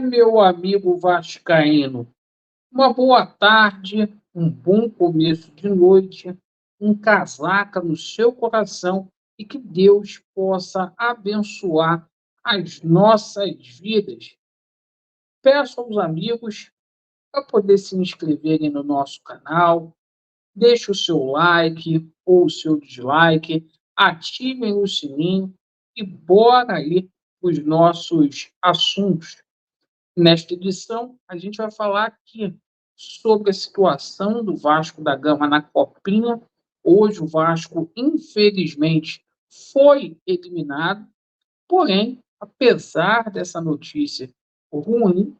Meu amigo vascaíno, uma boa tarde, um bom começo de noite, um casaca no seu coração e que Deus possa abençoar as nossas vidas. Peço aos amigos para poder se inscreverem no nosso canal, deixe o seu like ou o seu dislike, ativem o sininho e bora aí os nossos assuntos. Nesta edição, a gente vai falar aqui sobre a situação do Vasco da Gama na Copinha. Hoje o Vasco, infelizmente, foi eliminado, porém, apesar dessa notícia ruim,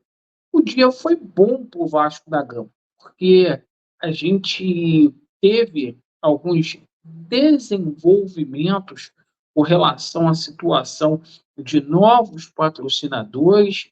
o dia foi bom para o Vasco da Gama, porque a gente teve alguns desenvolvimentos com relação à situação de novos patrocinadores.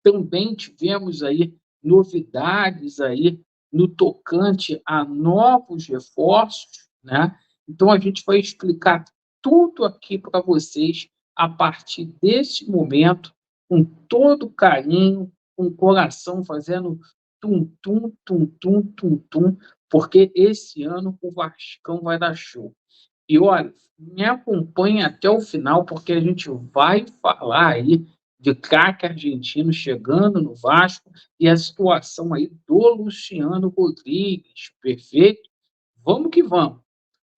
Também tivemos aí novidades aí no tocante a novos reforços, né? Então a gente vai explicar tudo aqui para vocês a partir desse momento, com todo carinho, com o coração fazendo tum tum tum tum tum tum, porque esse ano o Vascão vai dar show. E olha, me acompanhe até o final, porque a gente vai falar aí de craque argentino chegando no Vasco e a situação aí do Luciano Rodrigues. Perfeito? Vamos que vamos.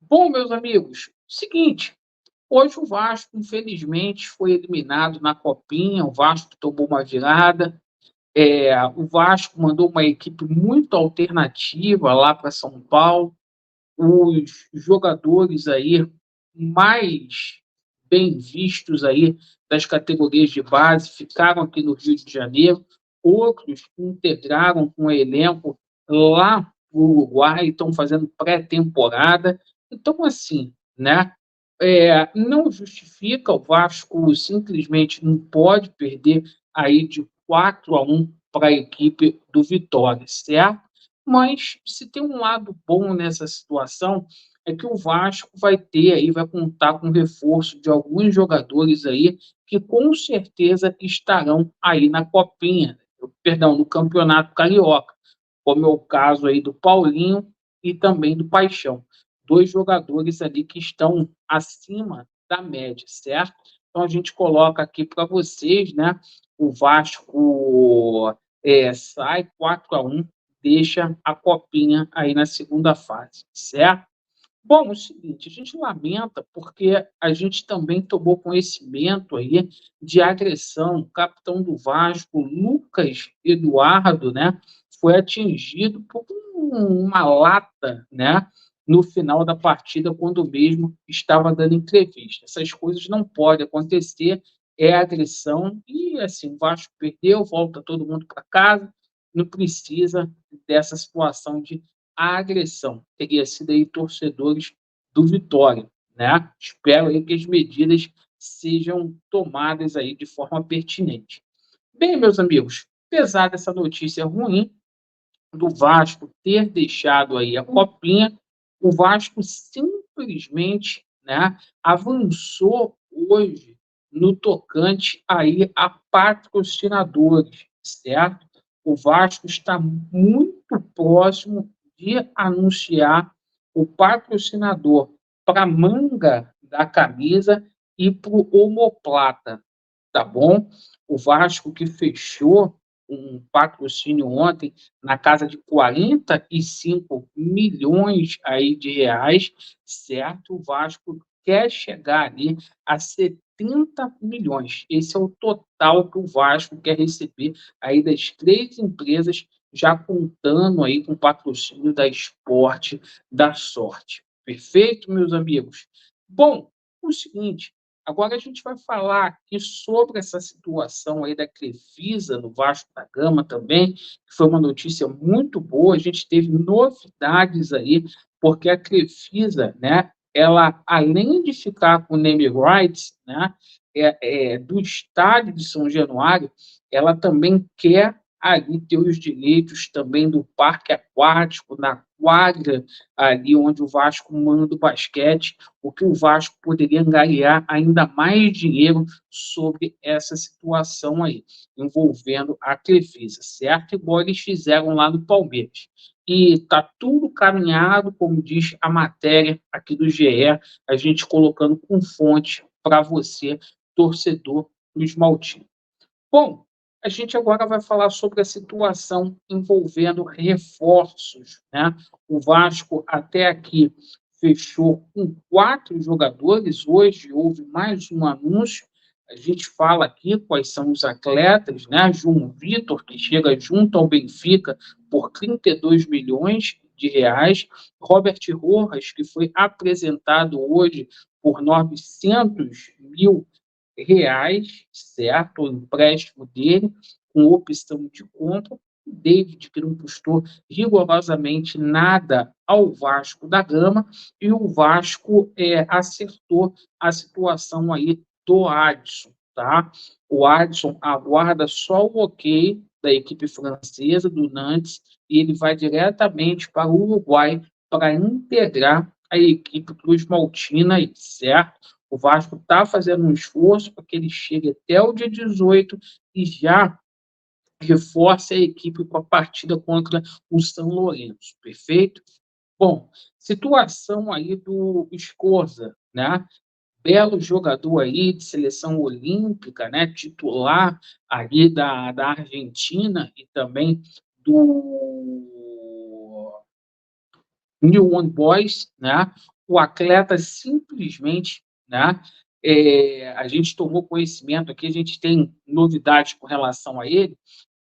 Bom, meus amigos, seguinte, hoje o Vasco, infelizmente, foi eliminado na Copinha, o Vasco tomou uma virada, o Vasco mandou uma equipe muito alternativa lá para São Paulo, os jogadores aí mais bem vistos aí das categorias de base ficaram aqui no Rio de Janeiro, outros integraram com o elenco lá no Uruguai, estão fazendo pré-temporada. Então, assim, né? Não justifica, o Vasco simplesmente não pode perder aí de 4-1 para a equipe do Vitória, certo? Mas se tem um lado bom nessa situação, é que o Vasco vai ter aí, vai contar com o reforço de alguns jogadores aí que com certeza estarão aí na Copinha, perdão, no Campeonato Carioca, como é o caso aí do Paulinho e também do Paixão. Dois jogadores ali que estão acima da média, certo? Então a gente coloca aqui para vocês, né? O Vasco sai 4-1, deixa a Copinha aí na segunda fase, certo? Bom, é o seguinte, a gente lamenta porque a gente também tomou conhecimento aí de agressão. O capitão do Vasco, Lucas Eduardo, né, foi atingido por uma lata, né, no final da partida, quando mesmo estava dando entrevista. Essas coisas não podem acontecer, é agressão e assim, o Vasco perdeu, volta todo mundo para casa, não precisa dessa situação de a agressão. Teria sido aí torcedores do Vitória, né? Espero aí que as medidas sejam tomadas aí de forma pertinente. Bem, meus amigos, apesar dessa notícia ruim do Vasco ter deixado aí a Copinha, o Vasco simplesmente, né, avançou hoje no tocante aí a patrocinadores, certo? O Vasco está muito próximo de anunciar o patrocinador para a manga da camisa e para o omoplata, tá bom? O Vasco que fechou um patrocínio ontem na casa de 45 milhões aí de reais, certo? O Vasco quer chegar ali a 70 milhões. Esse é o total que o Vasco quer receber aí das três empresas, já contando aí com o patrocínio da Esporte da Sorte. Perfeito, meus amigos? Bom, o seguinte, agora a gente vai falar aqui sobre essa situação aí da Crefisa no Vasco da Gama também, que foi uma notícia muito boa. A gente teve novidades aí, porque a Crefisa, né, ela, além de ficar com o name rights, né, do estádio de São Januário, ela também quer ali ter os direitos também do parque aquático, na quadra ali onde o Vasco manda o basquete, o que o Vasco poderia angariar ainda mais dinheiro sobre essa situação aí, envolvendo a Crefisa, certo? Igual eles fizeram lá no Palmeiras. E está tudo caminhado, como diz a matéria aqui do GE, a gente colocando com fonte para você, torcedor do Esmaltino. Bom, a gente agora vai falar sobre a situação envolvendo reforços, né? O Vasco até aqui fechou com 4 jogadores, hoje houve mais um anúncio, a gente fala aqui quais são os atletas, né? João Vitor, que chega junto ao Benfica por 32 milhões de reais, Robert Rojas, que foi apresentado hoje por 900 mil reais, certo? O empréstimo dele, com opção de compra. O David, que não custou rigorosamente nada ao Vasco da Gama, e o Vasco acertou a situação aí do Adson, tá? O Adson aguarda só o ok da equipe francesa, do Nantes, e ele vai diretamente para o Uruguai para integrar a equipe Cruz Maltina, certo? O Vasco está fazendo um esforço para que ele chegue até o dia 18 e já reforce a equipe com a partida contra o São Lourenço, perfeito? Bom, situação aí do Scorza, né? Belo jogador aí de seleção olímpica, né? Titular ali da Argentina e também do New One Boys, né? O atleta simplesmente, né? A gente tomou conhecimento aqui, a gente tem novidades com relação a ele.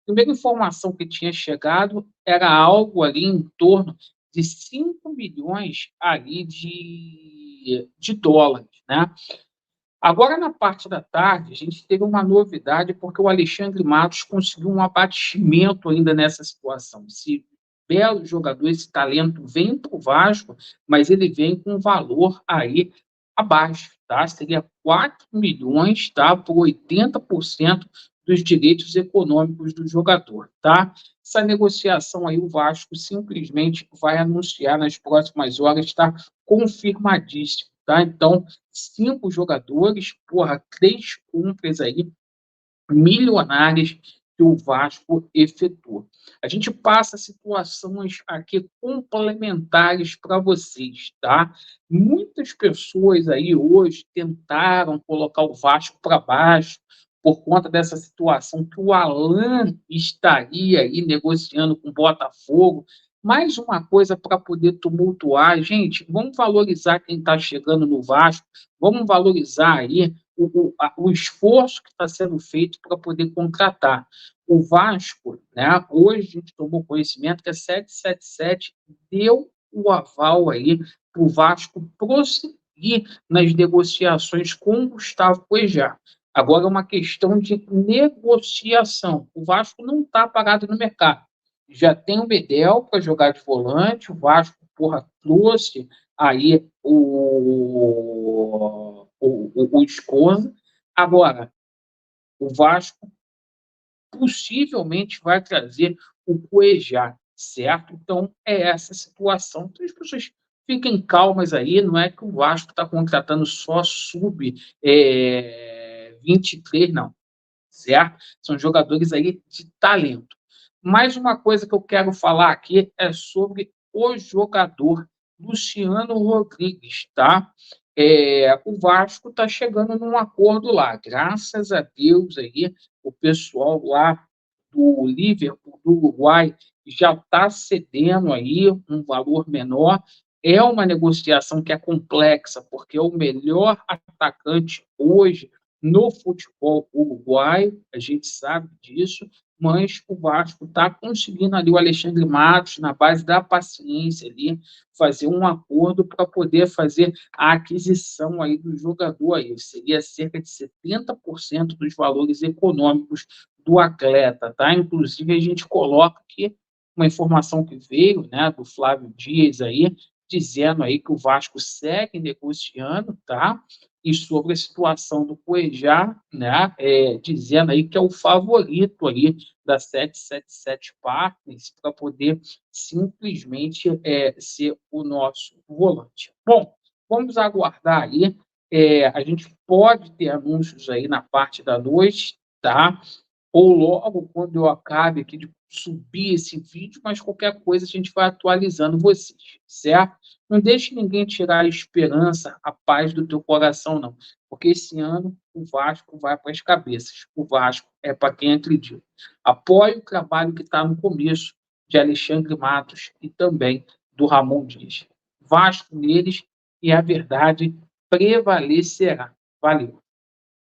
A primeira informação que tinha chegado era algo ali em torno de 5 milhões ali de dólares, né? Agora, na parte da tarde, a gente teve uma novidade, porque o Alexandre Matos conseguiu um abatimento ainda nessa situação. Esse belo jogador, esse talento vem para o Vasco, mas ele vem com um valor aí abaixo, tá? Seria 4 milhões, tá? Por 80% dos direitos econômicos do jogador, tá? Essa negociação aí o Vasco simplesmente vai anunciar nas próximas horas, está confirmadíssimo, tá? Então, 5 jogadores, porra, 3 compras aí milionárias que o Vasco efetuou. A gente passa situações aqui complementares para vocês, tá? Muitas pessoas aí hoje tentaram colocar o Vasco para baixo por conta dessa situação que o Alan estaria aí negociando com o Botafogo. Mais uma coisa para poder tumultuar, gente, vamos valorizar quem está chegando no Vasco, vamos valorizar aí o esforço que está sendo feito para poder contratar. O Vasco, né, hoje a gente tomou conhecimento que a 777 deu o aval aí para o Vasco prosseguir nas negociações com o Gustavo Cuejá. Agora é uma questão de negociação. O Vasco não está parado no mercado. Já tem o Bedel para jogar de volante, o Vasco, porra, trouxe aí o Escola. Agora, o Vasco possivelmente vai trazer o Cuejá, certo? Então, é essa situação. Então, as pessoas fiquem calmas aí, não é que o Vasco está contratando só sub-23, não, certo? São jogadores aí de talento. Mais uma coisa que eu quero falar aqui é sobre o jogador Luciano Rodrigues, tá? O Vasco está chegando num acordo lá, graças a Deus aí, o pessoal lá do Liverpool, do Uruguai, já está cedendo aí um valor menor. É uma negociação que é complexa, porque é o melhor atacante hoje no futebol uruguaio, a gente sabe disso, mas o Vasco está conseguindo ali o Alexandre Matos, na base da paciência ali, fazer um acordo para poder fazer a aquisição aí do jogador aí. Seria cerca de 70% dos valores econômicos do atleta, tá? Inclusive, a gente coloca aqui uma informação que veio, né, do Flávio Dias aí, dizendo aí que o Vasco segue negociando, tá? e sobre a situação do Cuejá, né, dizendo aí que é o favorito ali da 777 Partners para poder simplesmente ser o nosso volante. Bom, vamos aguardar aí. A gente pode ter anúncios aí na parte da noite, tá? Ou logo quando eu acabe aqui de subir esse vídeo, mas qualquer coisa a gente vai atualizando vocês, certo? Não deixe ninguém tirar a esperança, a paz do teu coração, não. Porque esse ano o Vasco vai para as cabeças. O Vasco é para quem acredita. Apoie o trabalho que está no começo de Alexandre Matos e também do Ramon Dias. Vasco neles e a verdade prevalecerá. Valeu.